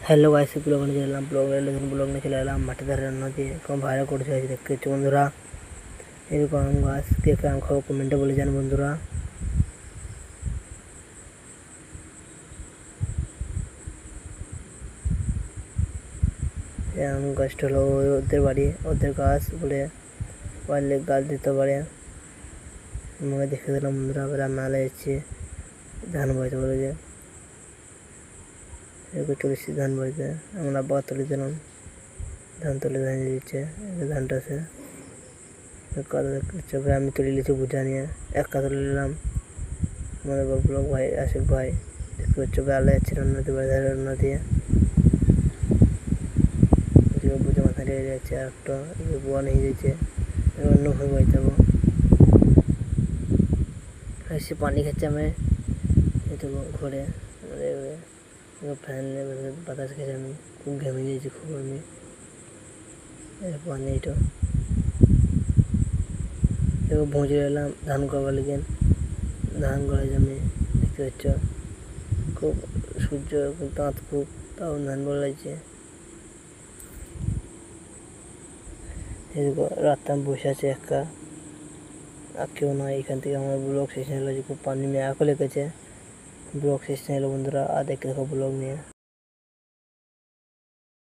Hello guys, blog নিয়ে চলে এলাম। ব্লগ নিয়ে চলে এলাম মাঠে ধারে নদী কম ভালো করছে দেখতে হচ্ছে বন্ধুরা। এরকম আম গাছ কে কে আম খাবো কমেন্টে বলে যান বন্ধুরা। আম গাছটা হলো ওদের বাড়ি, ওদের গাছ বলে পারলে গাছ দিতে পারে। আমাকে দেখে দিলাম বন্ধুরা। আবার নালে যাচ্ছি ধান বইতে বলে যে এরকম চলেছি ধান বইতে। আমরা আবার তুলে দিলাম ধান, তুলে ধান দিচ্ছে ধানটা সে চোখে আমি তুলে নিয়েছি বুঝা নিয়ে একা তুলে নিলাম। আমাদের ব্লগ ভাই আশিক ভাই দেখতে পাচ্ছ আলো যাচ্ছে নদী বাজারে নদী বুঝে মাথা লেগে যাচ্ছে। আর একটা বোয়া নিয়ে যাচ্ছে অন্য ভাবে বাই যাবো এসে পানি খাচ্ছে। আমি একটু ঘরে ফ্যান বাতাস খেয়েছি। আমি খুব ঘেমে গিয়েছি, খুব আমি পানি এটা ভোঁজে এলাম ধান করবার লেগে। ধান গড়াই জমি দেখতে পাচ্ছ খুব সূর্য তাঁত খুব, তাও ধান গড়াইছে। এদিকে রাস্তা আমি বসে আছে একা, আর কেউ নয়। এখান থেকে আমার ব্লগ শেষ হলো যে খুব পানি মেয়ে আঁকো লেগেছে। ব্লগ শেষ হলো বন্ধুরা, আর দেখে দেখো ব্লগ নিয়ে।